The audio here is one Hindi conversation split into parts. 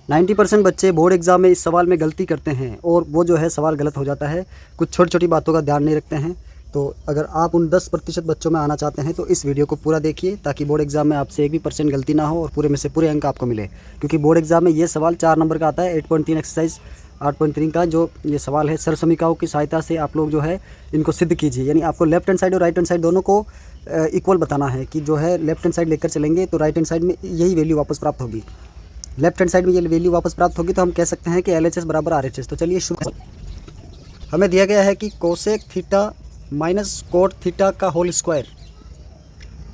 90% बच्चे बोर्ड एग्ज़ाम में इस सवाल में गलती करते हैं और वो जो है सवाल गलत हो जाता है, कुछ छोटी छोटी बातों का ध्यान नहीं रखते हैं। तो अगर आप उन 10% बच्चों में आना चाहते हैं तो इस वीडियो को पूरा देखिए, ताकि बोर्ड एग्ज़ाम में आपसे 1% गलती ना हो और पूरे में से पूरे अंक आपको मिले। क्योंकि बोर्ड एग्ज़ाम में ये सवाल 4 नंबर का आता है, 8.3 एक्सरसाइज 8.3 का जो ये सवाल है। सरसमीकाओं की सहायता से आप लोग जो है इनको सिद्ध कीजिए, यानी आपको लेफ्ट हैंड साइड और राइट हैंड साइड दोनों को इक्वल बताना है कि जो है लेफ्ट हैंड साइड लेकर चलेंगे तो राइट हैंड साइड में यही वैल्यू वापस प्राप्त होगी। लेफ्ट हैंड साइड में ये वैल्यू वापस प्राप्त होगी तो हम कह सकते हैं कि LHS बराबर RHS। तो चलिए शुरू। हमें दिया गया है कि cosec theta minus cot theta का होल स्क्वायर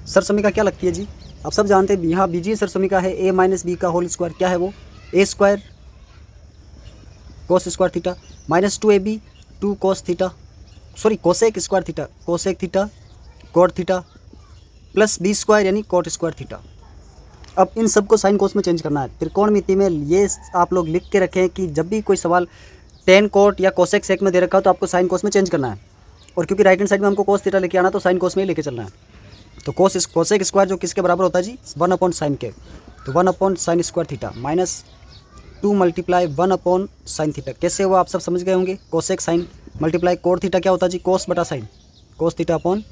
सरसमीका क्या लगती है जी? आप सब जानते हैं यहाँ बीजीय सरसमीका है a माइनस बी का होल स्क्वायर। क्या है वो? a square cos square theta minus 2ab 2 cos theta, sorry cosec square theta cosec theta cot theta plus b square यानी कोट स्क्वायर थीटा। अब इन सब को साइन कोस में चेंज करना है। त्रिकोणमिति में ये आप लोग लिख के रखें कि जब भी कोई सवाल टेन कोट या कोसेक सेक में दे रखा हो तो आपको साइन कोस में चेंज करना है। और क्योंकि राइट हैंड साइड में हमको कोस थीटा लेके आना तो साइन कोस में ही लेके चलना है। तो कोसेक स्क्वायर जो किसके बराबर होता है जी? 1/sin के। तो 1/sin square theta minus 2 multiply 1/sin theta. कैसे हुआ आप सब समझ गए होंगे। Cosec sine multiply cot theta क्या होता है जी? कोस बटा sine, cos theta upon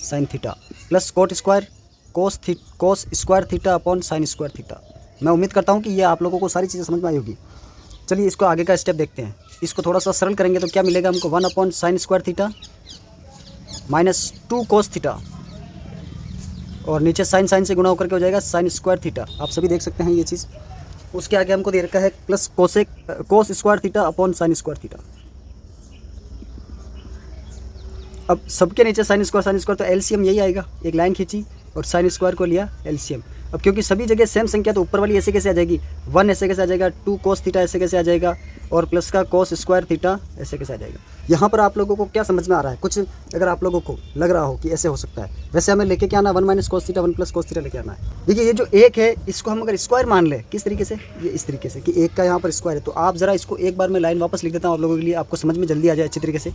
sine theta plus cot square cos square theta upon sine square theta. मैं उम्मीद करता हूँ कि ये आप लोगों को सारी चीज़ें समझ में आई होगी। चलिए इसको आगे का स्टेप देखते हैं। इसको थोड़ा सा सरल करेंगे तो क्या मिलेगा हमको? 1/sin square theta minus 2 cos theta और नीचे साइन से गुणा होकर के हो जाएगा साइन स्क्वायर थीटा। आप सभी देख सकते हैं ये चीज़। उसके आगे हमको दे रखा है plus cos square theta upon sine square theta. अब सबके नीचे साइन स्क्वायर तो एलसीएम यही आएगा। एक लाइन खींची और साइन स्क्वायर को लिया एलसीएम। अब क्योंकि सभी जगह सेम संख्या तो ऊपर वाली ऐसे कैसे आ जाएगी? 1 ऐसे कैसे आ जाएगा? 2 कोस थीटा ऐसे कैसे आ जाएगा? और प्लस का कोस स्क्वायर थीटा ऐसे कैसे आ जाएगा? यहाँ पर आप लोगों को क्या समझ में आ रहा है? कुछ अगर आप लोगों को लग रहा हो कि ऐसे हो सकता है, वैसे हमें लेके क्या आना? 1 minus cos theta 1 plus cos theta लेके आना है। देखिए ये जो एक है इसको हम अगर स्क्वायर मान ले, किस तरीके से? ये इस तरीके से कि एक का यहाँ पर स्क्वायर है। तो आप ज़रा इसको एक बार मैं लाइन वापस लिख देता हूँ आप लोगों के लिए, आपको समझ में जल्दी आ जाए अच्छी तरीके से।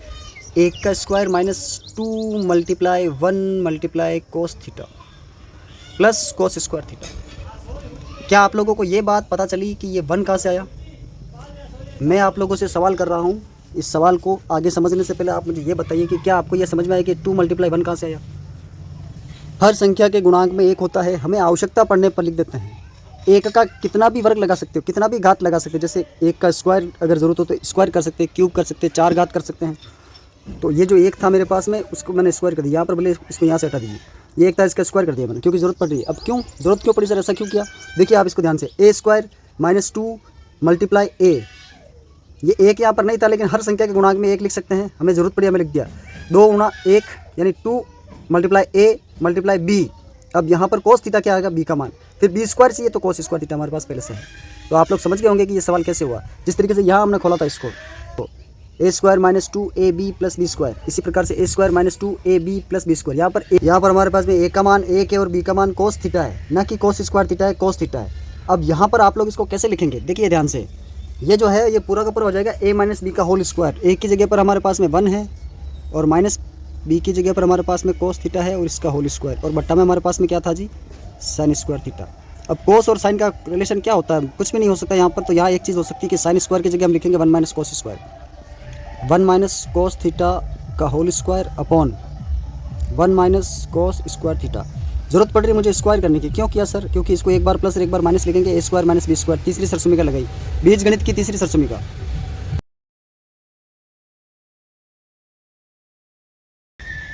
एक का square minus 2 multiply 1 multiply cos theta plus cos square theta. क्या आप लोगों को ये बात पता चली कि ये 1 कहाँ से आया? मैं आप लोगों से सवाल कर रहा हूँ। इस सवाल को आगे समझने से पहले आप मुझे ये बताइए कि क्या आपको ये समझ में आया कि 2 मल्टीप्लाई 1 कहाँ से आया? हर संख्या के गुणांक में एक होता है, हमें आवश्यकता पड़ने पर लिख देते हैं। एक का कितना भी वर्ग लगा सकते हो, कितना भी घात लगा सकते हो। जैसे एक का स्क्वायर अगर ज़रूरत हो तो स्क्वायर कर सकते हैं, क्यूब कर सकते हैं, 4 घात कर सकते हैं। तो ये जो एक था मेरे पास में उसको मैंने स्क्वायर कर दिया। यहाँ पर बोले इसको यहाँ से हटा दीजिए। ये एक था इसका स्क्वायर कर दिया मैंने क्योंकि ज़रूरत पड़ रही है। अब क्यों ज़रूरत क्यों पड़ी सर, ऐसा क्यों किया? देखिए आप इसको ध्यान से, a square minus 2 multiply a। ये एक यहाँ पर नहीं था लेकिन हर संख्या के गुणांक में एक लिख सकते हैं, हमें ज़रूरत पड़ी हमें लिख दिया। 2 गुणा 1 यानी 2 मल्टीप्लाई a मल्टीप्लाई b। अब यहाँ पर कोस थीटा क्या आएगा? b का मान। फिर b स्क्वायर चाहिए तो कोस स्क्वायर थीटा हमारे पास पहले से है। तो आप लोग समझ गए होंगे कि ये सवाल कैसे हुआ। जिस तरीके से यहाँ हमने खोला था इसको, a square minus 2ab plus b square, इसी प्रकार से a square minus 2ab plus b square. यहाँ पर हमारे पास में a का मान 1 है और b का मान कोस थीटा है, ना कि कोस स्क्वायर थीटा है, कोस थीटा है। अब यहाँ पर आप लोग इसको कैसे लिखेंगे? देखिए ध्यान से, ये जो है ये पूरा का पूरा हो जाएगा a माइनस बी का होल स्क्वायर। a की जगह पर हमारे पास में 1 है और माइनस b की जगह पर हमारे पास में कोस थीटा है और इसका होल स्क्वायर, और बट्टा में हमारे पास में क्या था जी? Sign square theta. अब कोस और साइन का रिलेशन क्या होता है? कुछ भी नहीं हो सकता यहाँ पर। तो यहाँ एक चीज़ हो सकती है कि साइन स्क्वायर की जगह हम लिखेंगे 1 minus cos square, 1 minus cos theta का whole square upon 1 minus cos square theta. जरूरत पड़ रही है मुझे स्क्वायर करने की। क्यों किया सर? क्योंकि इसको एक बार प्लस और एक बार माइनस लिखेंगे। a square minus b square, तीसरी सरसमीका लगाई, बीज गणित की तीसरी सरसमीका।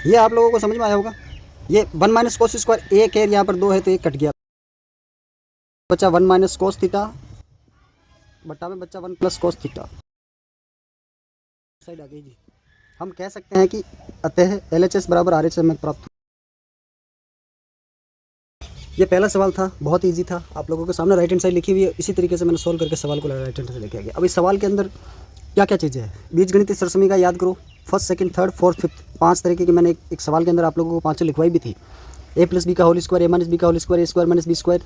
ये आप लोगों को समझ में आया होगा। ये 1 माइनस कोस स्क्वायर एक है, यहाँ पर 2 है तो एक कट गया, बचा 1 माइनस कोस थीटा, बट्टा में बच्चा 1 प्लस कोस थीटा। साइड आ गई जी। हम कह सकते हैं कि अतः LHS बराबर RHS में प्राप्त। ये पहला सवाल था, बहुत इजी था। आप लोगों के सामने राइट हैंड साइड लिखी हुई है, इसी तरीके से मैंने सोल्व करके सवाल को राइट हैंड साइड लेके आ गया। अब इस सवाल के अंदर क्या क्या चीज़ें हैं? बीजगणितीय सरसमीका याद करो, first second third fourth fifth, 5 तरीके की मैंने एक सवाल के अंदर आप लोगों को 5 लिखवाई भी थी। a प्लस बी का whole square, a minus b का whole square, a square minus b square,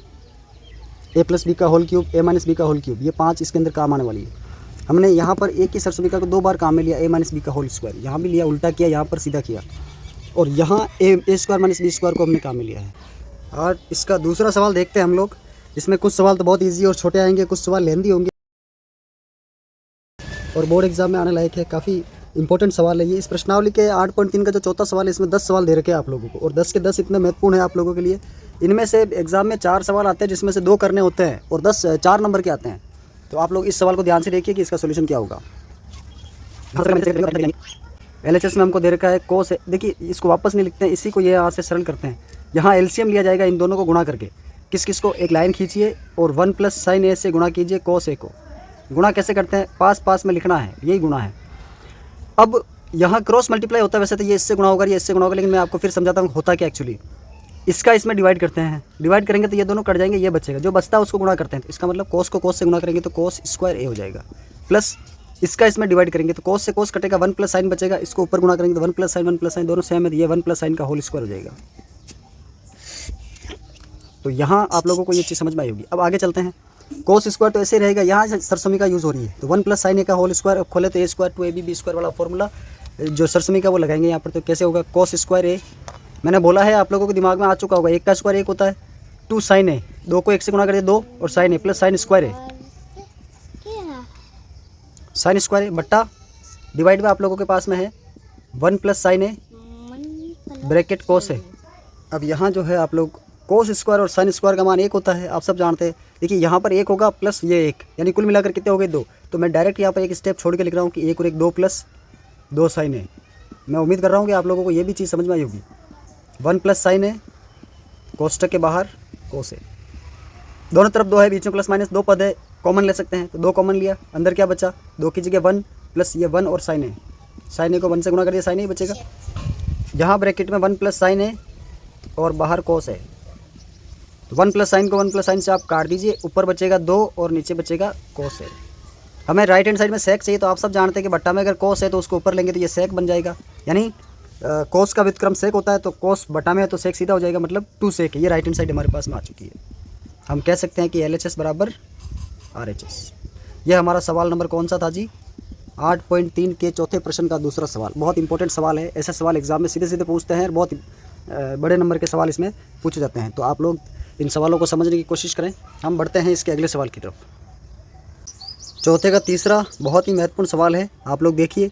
a plus b का whole cube, a minus b का होल क्यूब। ये 5 इसके अंदर काम आने वाली है। हमने यहाँ पर एक ही सरसमीका को 2 बार काम में लिया, a माइनस बी का होल स्क्वायर, यहाँ भी लिया, उल्टा किया, यहाँ पर सीधा किया, और यहाँ a square minus b square को हमने काम में लिया है। और इसका दूसरा सवाल देखते हैं हम लोग। इसमें कुछ सवाल तो बहुत ईजी और छोटे आएंगे, कुछ सवाल लेंदी होंगे और बोर्ड एग्जाम में आने लायक है। काफ़ी इंपॉर्टेंट सवाल है ये। इस प्रश्नावली के 8.3 का जो चौथा सवाल है, इसमें 10 सवाल दे रखे हैं आप लोगों को और 10 के 10 इतने महत्वपूर्ण है आप लोगों के लिए। इनमें से एग्जाम में 4 सवाल आते हैं जिसमें से 2 करने होते हैं और 4 नंबर के आते हैं। तो आप लोग इस सवाल को ध्यान से देखिए कि इसका सोल्यूशन क्या होगा। LHS में हमको दे रखा है कोस है। देखिए इसको वापस नहीं लिखते हैं, इसी को ये यहाँ से सरल करते हैं। यहाँ LCM लिया जाएगा इन दोनों को गुणा करके। किस को, एक लाइन खींचिए और 1 + sin A से गुणा कीजिए cos A को। गुणा कैसे करते हैं, पास में लिखना है, यही गुणा है। अब यहाँ क्रॉस मल्टीप्लाई होता है, वैसे तो ये इससे गुणा होगा, ये इससे गुणा होगा, लेकिन मैं आपको फिर समझाता हूँ होता क्या एक्चुअली। इसका इसमें डिवाइड करते हैं, डिवाइड करेंगे तो ये दोनों कट जाएंगे, ये बचेगा, जो बचता है उसको गुणा करते हैं। तो इसका मतलब cos को cos से गुणा करेंगे तो cos स्क्वायर A हो जाएगा, प्लस इसका इसमें डिवाइड करेंगे तो cos से cos कटेगा, 1 + sin बचेगा, इसको ऊपर गुणा करेंगे तो 1 + sin दोनों सेम है, तो ये 1 + sin का होल स्क्वायर हो जाएगा। तो यहाँ आप लोगों को ये चीज़ समझ में आई होगी। अब आगे चलते हैं। cos स्क्वायर तो ऐसे ही रहेगा, यहाँ सरसमी का यूज़ हो रही है, तो 1 + sin A का होल स्क्वायर। अब खोले तो A² 2AB B² वाला फॉर्मूला जो सरसमी का वो लगाएंगे यहाँ पर। तो कैसे होगा, cos स्क्वायर A, मैंने बोला है आप लोगों के दिमाग में आ चुका होगा, 1 का स्क्वायर 1 होता है, 2 sin A, 2 को 1 से गुणा कर दिया 2 और sin A plus sin square A, sin square A बट्टा डिवाइड में आप लोगों के पास में है 1 + sin A bracket cos A। अब यहाँ जो है आप लोग cos स्क्वायर और sin स्क्वायर का मान 1 होता है, आप सब जानते हैं। देखिए यहाँ पर 1 होगा प्लस ये 1, यानी कुल मिलाकर कितने हो गए 2। तो मैं डायरेक्ट यहाँ पर एक स्टेप छोड़ के लिख रहा हूँ कि 1 और 1 2 + 2 sin A। मैं उम्मीद कर रहा हूँ कि आप लोगों को ये भी चीज़ समझ में आई होगी। 1 + sin A, कोष्टक के बाहर cos A, दोनों तरफ 2 है, बीच में प्लस माइनस 2 पद है, कॉमन ले सकते हैं, तो 2 कॉमन लिया, अंदर क्या बचा, 2 की जगह 1 प्लस ये 1 और sin A को 1 से गुणा कर दिया, sin A बचेगा। यहाँ ब्रैकेट में 1 + sin A और बाहर cos A, तो 1 + sin को 1 + sin से आप काट दीजिए, ऊपर बचेगा 2 और नीचे बचेगा cos A। हमें राइट हैंड साइड में सेक चाहिए, तो आप सब जानते हैं कि बट्टा में अगर cos है तो उसको ऊपर लेंगे तो ये सेक बन जाएगा, यानी cos का व्युत्क्रम सेक होता है, तो cos बटा में है तो सेक सीधा हो जाएगा, मतलब 2 सेक है। ये राइट हैंड साइड हमारे पास में आ चुकी है। हम कह सकते हैं कि LHS बराबर RHS। यह हमारा सवाल नंबर कौन सा था जी, 8.3 के चौथे प्रश्न का दूसरा सवाल। बहुत इंपॉर्टेंट सवाल है, ऐसे सवाल एग्जाम में सीधे सीधे पूछते हैं, बहुत बड़े नंबर के सवाल इसमें पूछे जाते हैं। तो आप लोग इन सवालों को समझने की कोशिश करें। हम बढ़ते हैं इसके अगले सवाल की तरफ। चौथे का तीसरा बहुत ही महत्वपूर्ण सवाल है, आप लोग देखिए।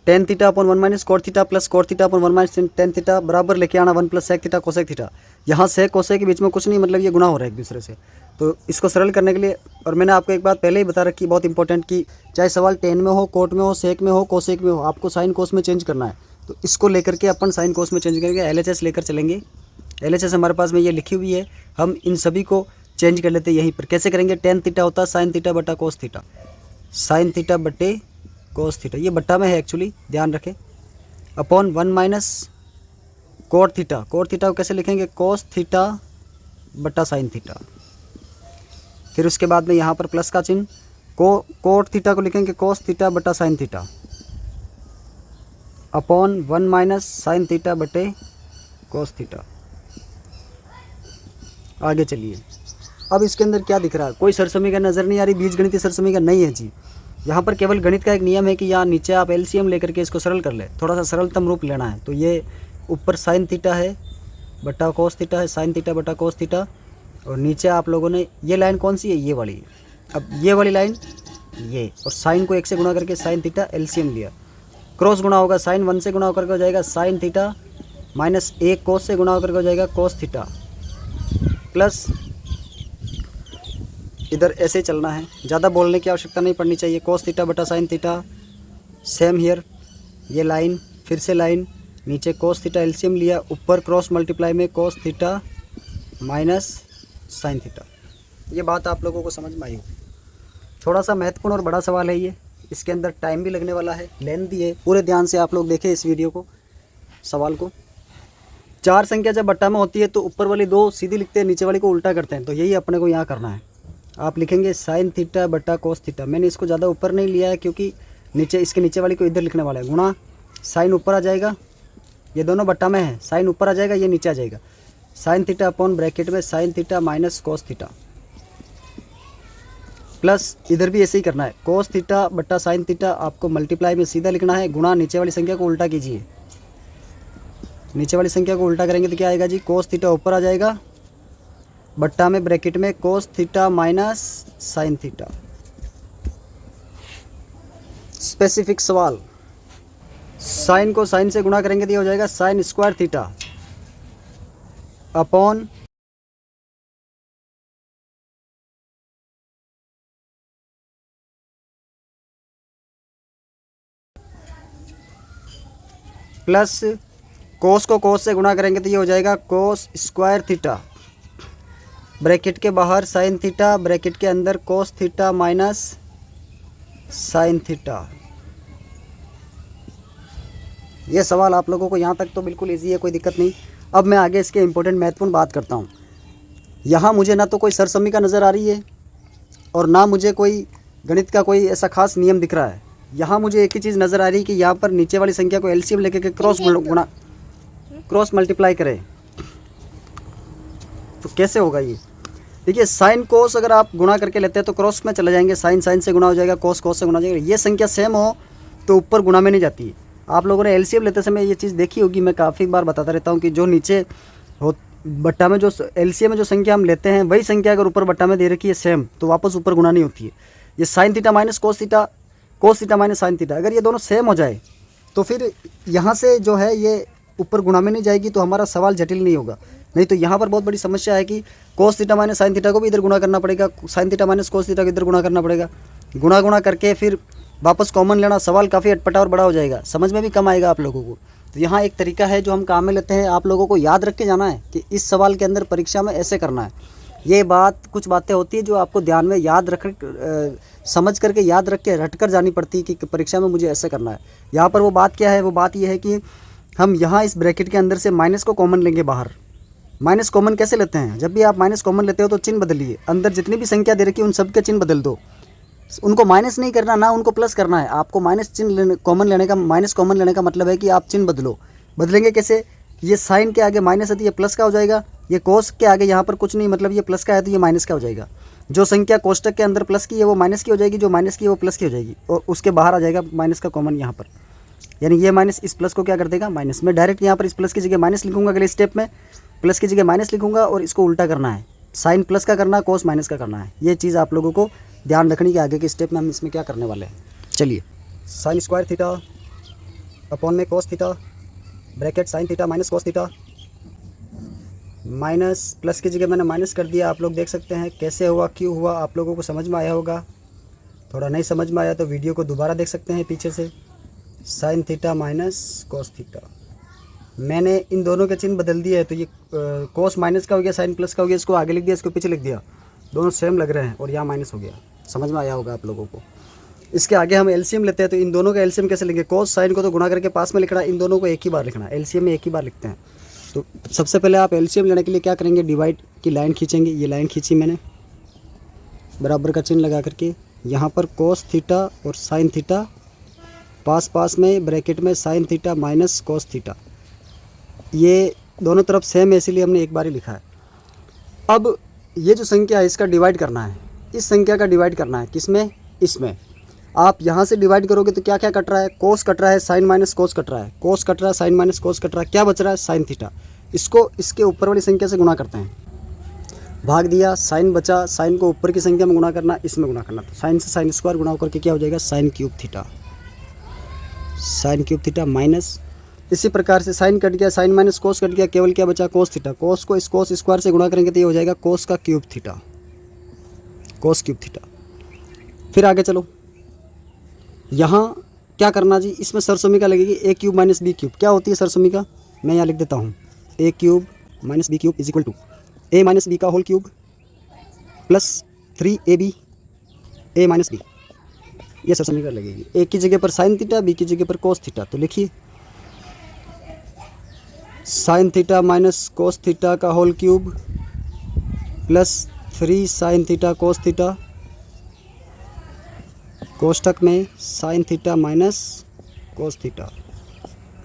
tan θ/1 - cot θ plus cot θ/1 - tan θ बराबर लेके आना 1 + sec θ cosec θ। यहाँ sec cosec के बीच में कुछ नहीं, मतलब ये गुणा हो रहा है एक दूसरे से। तो इसको सरल करने के लिए, और मैंने आपको एक बात पहले ही बता रखी बहुत इंपॉर्टेंट, कि चाहे सवाल tan में हो, कोट में हो, सेक में हो, कोसेक में हो, आपको साइन कोस में चेंज करना है। तो इसको लेकर के अपन साइन कोस में चेंज करेंगे, LHS लेकर चलेंगे। LHS हमारे पास में ये लिखी हुई है, हम इन सभी को चेंज कर लेते हैं यहीं पर। कैसे करेंगे, tan θ होता है sin θ बटा cos θ, sin θ बटे cos θ, ये बट्टा में है एक्चुअली, ध्यान रखें, अपॉन 1 - cot θ। cot θ को कैसे लिखेंगे, cos θ बटा sin θ। फिर उसके बाद में यहाँ पर प्लस का चिन्ह, cot θ को लिखेंगे cos θ बटा sin θ, अपॉन 1 - sin θ बटे cos θ। आगे चलिए। अब इसके अंदर क्या दिख रहा है, कोई सरसमी का नज़र नहीं आ रही, बीजगणितीय सरसमी का नहीं है जी। यहाँ पर केवल गणित का एक नियम है कि यहाँ नीचे आप LCM लेकर के इसको सरल कर ले, थोड़ा सा सरलतम रूप लेना है। तो ये ऊपर sin θ है बटा cos θ है, sin θ बटा cos θ, और नीचे आप लोगों ने ये लाइन कौन सी है, ये वाली। अब ये वाली लाइन ये, और साइन को 1 से गुणा करके sin θ LCM लिया, क्रॉस गुणा होगा, साइन 1 से गुणा होकर के हो जाएगा sin θ माइनस 1 cos से गुणा होकर के हो जाएगा cos θ, प्लस इधर ऐसे चलना है, ज़्यादा बोलने की आवश्यकता नहीं पड़नी चाहिए। cos θ बटा sin θ, सेम हियर, ये लाइन फिर से लाइन, नीचे cos θ LCM लिया, ऊपर क्रॉस मल्टीप्लाई में cos θ माइनस sin θ। ये बात आप लोगों को समझ में आई होगी। थोड़ा सा महत्वपूर्ण और बड़ा सवाल है ये, इसके अंदर टाइम भी लगने वाला है, लेंथी है। पूरे ध्यान से आप लोग देखें इस वीडियो को, सवाल को। 4 संख्या जब बट्टा में होती है तो ऊपर वाली 2 सीधी लिखते हैं, नीचे वाली को उल्टा करते हैं। तो यही अपने को यहाँ करना है। आप लिखेंगे sin θ बटा cos θ। मैंने इसको ज़्यादा ऊपर नहीं लिया है क्योंकि नीचे, इसके नीचे वाली को इधर लिखने वाला है, गुणा साइन ऊपर आ जाएगा, ये दोनों बट्टा में है, साइन ऊपर आ जाएगा, ये नीचे आ जाएगा, sin θ अपॉन ब्रैकेट में sin θ माइनस cos θ, प्लस इधर भी ऐसे ही करना है, cos θ बटा sin θ आपको मल्टीप्लाई में सीधा लिखना है, गुणा नीचे वाली संख्या को उल्टा कीजिए। नीचे वाली संख्या को उल्टा करेंगे तो क्या आएगा जी, cos θ ऊपर आ जाएगा बट्टा में ब्रैकेट में cos theta minus sine theta. Specific सवाल, साइन को साइन से गुणा करेंगे तो ये हो जाएगा sign square theta upon plus cos को कोस से गुणा करेंगे तो ये हो जाएगा कोस स्क्वायर थीटा, ब्रैकेट के बाहर साइन थीटा, ब्रैकेट के अंदर cos theta minus sine theta. ये सवाल आप लोगों को यहाँ तक तो बिल्कुल इजी है, कोई दिक्कत नहीं। अब मैं आगे इसके इंपॉर्टेंट महत्वपूर्ण बात करता हूँ। यहाँ मुझे ना तो कोई सरसमीका नज़र आ रही है और ना मुझे कोई गणित का कोई ऐसा खास नियम दिख रहा है। यहाँ मुझे एक ही चीज़ नज़र आ रही है कि यहाँ पर नीचे वाली संख्या को एलसीएम लेके के क्रॉस मल्टीप्लाई करें। तो कैसे होगा ये? देखिए, साइन कोस अगर आप गुणा करके लेते हैं तो क्रॉस में चले जाएंगे, साइन साइन से गुणा हो जाएगा, कोस कोस से गुणा हो जाएगा। ये संख्या सेम हो तो ऊपर गुणा में नहीं जाती है। आप लोगों ने एलसीएम लेते समय ये चीज़ देखी होगी, मैं काफ़ी बार बताता रहता हूँ कि जो नीचे हो बट्टा में जो एलसीएम में जो संख्या हम लेते हैं वही संख्या अगर ऊपर बट्टा में दे रखी है सेम, तो वापस ऊपर गुणा नहीं होती है। ये sign theta minus cos theta minus sine theta, अगर ये दोनों सेम हो जाए तो फिर यहाँ से जो है ये ऊपर गुणा में नहीं जाएगी, तो हमारा सवाल जटिल नहीं होगा। नहीं तो यहाँ पर बहुत बड़ी समस्या है कि cos theta minus sine theta को भी इधर गुणा करना पड़ेगा, sign theta minus cos theta को इधर गुणा करना पड़ेगा, गुणा करके फिर वापस कॉमन लेना, सवाल काफ़ी अटपटा और बड़ा हो जाएगा, समझ में भी कम आएगा आप लोगों को। तो यहाँ एक तरीका है जो हम काम में लेते हैं, आप लोगों को याद रख के जाना है कि इस सवाल के अंदर परीक्षा में ऐसे करना है। ये बात कुछ बातें होती है जो आपको ध्यान में याद रख समझ करके याद रख के रट कर जानी पड़ती है कि परीक्षा में मुझे ऐसे करना है। यहाँ पर वो बात क्या है? वो बात ये है कि हम यहाँ इस ब्रैकेट के अंदर से माइनस को कॉमन लेंगे बाहर। माइनस कॉमन कैसे लेते हैं? जब भी आप माइनस कॉमन लेते हो तो चिन्ह बदलिए, अंदर जितनी भी संख्या दे रखी है उन सब के चिन्ह बदल दो। उनको माइनस नहीं करना, ना उनको प्लस करना है। आपको माइनस चिन्ह कॉमन लेने का, माइनस कॉमन लेने का मतलब है कि आप चिन्ह बदलो। बदलेंगे कैसे? ये साइन के आगे माइनस है तो ये प्लस का हो जाएगा, ये कोस के आगे यहाँ पर कुछ नहीं, मतलब ये प्लस का है तो ये माइनस का हो जाएगा। जो संख्या कोष्टक के अंदर प्लस की है वो माइनस की हो जाएगी, जो माइनस की है वो प्लस की हो जाएगी, और उसके बाहर आ जाएगा माइनस का कॉमन यहाँ पर। यानी ये माइनस इस प्लस को क्या कर देगा? माइनस। मैं डायरेक्ट यहाँ पर इस प्लस की जगह माइनस लिखूंगा, अगले स्टेप में प्लस की जगह माइनस लिखूंगा और इसको उल्टा करना है, साइन प्लस का करना है, कोस माइनस का करना है। ये चीज़ आप लोगों को ध्यान रखनी कि आगे के स्टेप में हम इसमें क्या करने वाले हैं। चलिए, साइन स्क्वायर थीटा अपॉन में cos theta, bracket sign theta minus cos theta, minus plus की जगह मैंने माइनस कर दिया। आप लोग देख सकते हैं कैसे हुआ, क्यों हुआ, आप लोगों को समझ में आया होगा। थोड़ा नहीं समझ में आया तो वीडियो को दोबारा देख सकते हैं पीछे से। Sign theta minus cos theta, मैंने इन दोनों के चिन्ह बदल दिए है, तो ये कोस माइनस का हो गया, साइन प्लस का हो गया। इसको आगे लिख दिया, इसको पीछे लिख दिया, दोनों सेम लग रहे हैं और यहाँ माइनस हो गया। समझ में आया होगा आप लोगों को। इसके आगे हम एलसीएम लेते हैं, तो इन दोनों का एलसीएम कैसे लेंगे? कोस साइन को तो गुणा करके पास में लिखना, इन दोनों को एक ही बार लिखना, एलसीएम में एक ही बार लिखते हैं। तो सबसे पहले आप एलसीएम लेने के लिए क्या करेंगे? डिवाइड की लाइन खींचेंगे। ये लाइन खींची मैंने, बराबर का चिन्ह लगा करके। यहाँ पर कोस थीटा और साइन थीटा, पास में ब्रैकेट में sine theta minus cos theta, ये दोनों तरफ सेम है इसीलिए हमने एक बार ही लिखा है। अब ये जो संख्या है इसका डिवाइड करना है, इस संख्या का डिवाइड करना है किसमें? इसमें। आप यहाँ से डिवाइड करोगे तो क्या क्या कट रहा है? कोस कट रहा है, साइन माइनस कोस कट रहा है, कोस कट रहा है, साइन माइनस कोस कट रहा है, क्या बच रहा है? Sine theta. इसको इसके ऊपर वाली संख्या से गुणा करते हैं, भाग दिया, साइन बचा, साइन को ऊपर की संख्या में गुणा करना, इसमें गुणा करना। तो साइन से साइन स्क्वायर गुणा होकर के क्या हो जाएगा? Sine cube theta, sine cube theta minus. इसी प्रकार से साइन कट गया, साइन माइनस कोस कट गया, केवल क्या बचा? Cos theta. कोस को इस कोस स्क्वायर से गुणा करेंगे तो ये हो जाएगा कोस का cube theta, cos cube theta. फिर आगे चलो, यहाँ क्या करना जी? इसमें सरसमीका लगेगी, a cube minus b cube. क्या होती है सरसमीका? मैं यहाँ लिख देता हूँ, a cube minus b cube is equal to a minus b का whole cube plus 3ab a minus b. ये सरसमीका लगेगी। ए की जगह पर साइन थीटा, बी की जगह पर कोस थीटा। तो लिखिए, sine theta minus cos theta का whole cube plus 3 sine theta cos theta, कोष्टक में sine theta minus cos theta.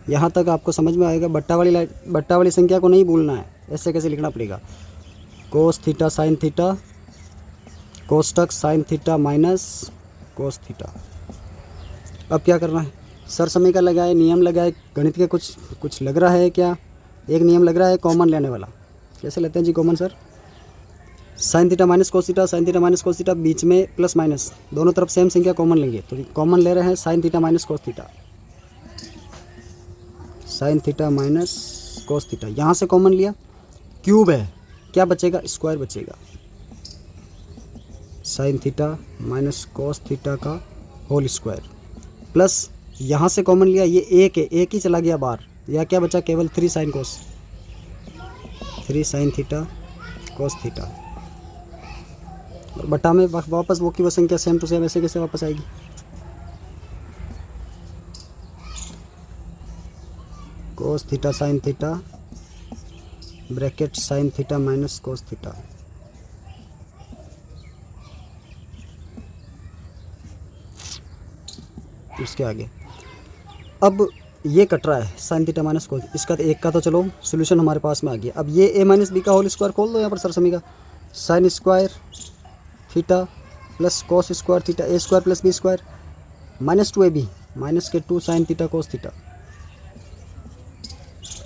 यहाँ तक आपको समझ में आएगा। बट्टा वाली संख्या को नहीं भूलना है, ऐसे कैसे लिखना पड़ेगा? कोस थीटा साइन थीटा, कोष्टक sine theta minus cos theta. अब क्या करना है? सरसमीका लगाए, नियम लगाए, गणित के कुछ लग रहा है क्या? एक नियम लग रहा है कॉमन लेने वाला। कैसे लेते हैं जी common sir? Sine theta minus cos theta, sine theta minus cos theta, बीच में प्लस माइनस, दोनों तरफ सेम संख्या कॉमन लेंगे। तो कॉमन ले रहे हैं sign theta minus cos theta, sine theta minus cos theta, यहाँ से कॉमन लिया, क्यूब है, क्या बचेगा, स्क्वायर बचेगा। Sign theta minus cos theta का होल स्क्वायर, प्लस यहाँ से कॉमन लिया, ये एक है, एक ही चला गया बाहर, या क्या बचा, केवल 3 sine cos, 3 sine theta cos theta, और बटा में वापस वो की वो संख्या सेम टू सेम ऐसे कैसे वापस आएगी। कोस theta sine theta bracket sign theta minus cos theta, उसके आगे अब ये कट रहा है साइन थीटा माइनस कोस, इसका एक का तो चलो सोल्यूशन हमारे पास में आ गया। अब ये ए माइनस बी का होल स्क्वायर खोल दो यहाँ पर सरसमी का, sine square theta plus cos square theta, a square plus b square, minus 2ab minus के 2 साइन थीटा कोस थीटा,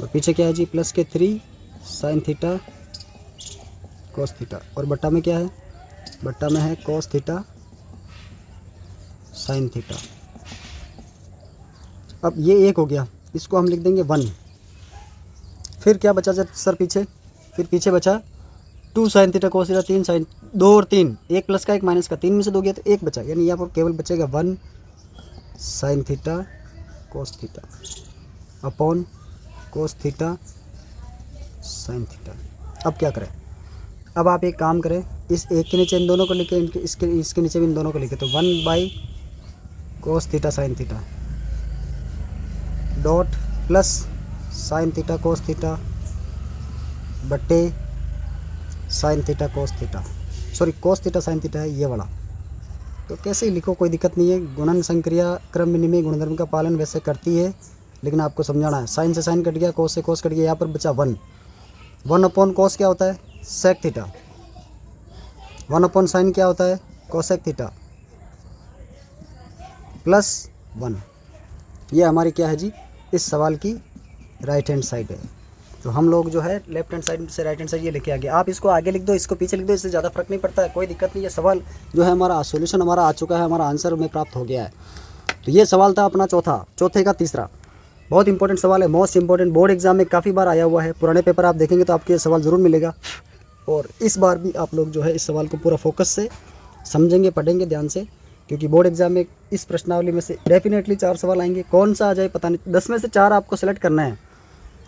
और पीछे क्या है जी, प्लस के 3 साइन थीटा कोस थीटा, और बट्टा में क्या है, बट्टा में है कोस थीटा साइन थीटा। अब ये एक हो गया, इसको हम लिख देंगे 1। फिर क्या बचा सर पीछे, फिर पीछे बचा 2 sine theta cos theta, 3 sine, 2 और 3, एक प्लस का एक माइनस का, 3 में से 2 गया तो 1 बचा, यानी यहाँ पर केवल बचेगा 1 sign theta cos theta upon कोस थीटा साइन थीटा। अब क्या करें, अब आप एक काम करें, इस एक के नीचे इन दोनों को लिखे, इसके नीचे भी इन दोनों को लिखे, तो 1 by cos theta sine theta dot plus sine theta cos theta बट्टे sine theta cos theta, sorry cos theta sine theta है ये वाला, तो कैसे ही लिखो कोई दिक्कत नहीं है। गुणन संक्रिया क्रम विनिमय गुणधर्म का पालन वैसे करती है, लेकिन आपको समझाना है। साइन से साइन कट गया, कोस से कोस कट गया, यहाँ पर बचा 1 अपॉन कोस क्या होता है, सेक थीटा, 1 अपॉन साइन क्या होता है, कोसेक थीटा, प्लस 1। ये हमारी क्या है जी, इस सवाल की राइट हैंड साइड है। तो हम लोग जो है लेफ्ट हैंड साइड से राइट हैंड साइड ये लेके आ गए। आप इसको आगे लिख दो, इसको पीछे लिख दो, इससे ज़्यादा फर्क नहीं पड़ता है, कोई दिक्कत नहीं है। सवाल जो है हमारा सॉल्यूशन हमारा आ चुका है, हमारा आंसर हमें प्राप्त हो गया है। तो ये सवाल था अपना चौथे का तीसरा, बहुत इंपॉर्टेंट सवाल है, मोस्ट इंपॉर्टेंट, बोर्ड एग्जाम में काफ़ी बार आया हुआ है। पुराने पेपर आप देखेंगे तो आपको ये सवाल ज़रूर मिलेगा, और इस बार भी आप लोग जो है इस सवाल को पूरा फोकस से समझेंगे, पढ़ेंगे ध्यान से, क्योंकि बोर्ड एग्जाम में इस प्रश्नावली में से डेफिनेटली 4 सवाल आएंगे। कौन सा आ जाए पता नहीं, 10 में से 4 आपको सेलेक्ट करना है।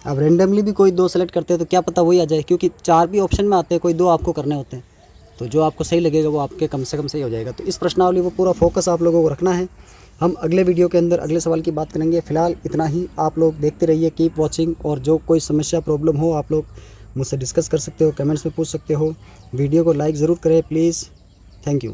अब रेंडमली भी कोई 2 सेलेक्ट करते हैं तो क्या पता वही आ जाए, क्योंकि 4 भी ऑप्शन में आते हैं, कोई 2 आपको करने होते हैं, तो जो आपको सही लगेगा वो आपके कम से कम सही हो जाएगा। तो इस प्रश्नावली को पूरा फोकस आप लोगों को रखना है। हम अगले वीडियो के अंदर अगले सवाल की बात करेंगे। फिलहाल इतना ही, आप लोग देखते रहिए, कीप वॉचिंग, और जो कोई समस्या प्रॉब्लम हो आप लोग मुझसे डिस्कस कर सकते हो, कमेंट्स में पूछ सकते हो। वीडियो को लाइक ज़रूर करें प्लीज़। Thank you.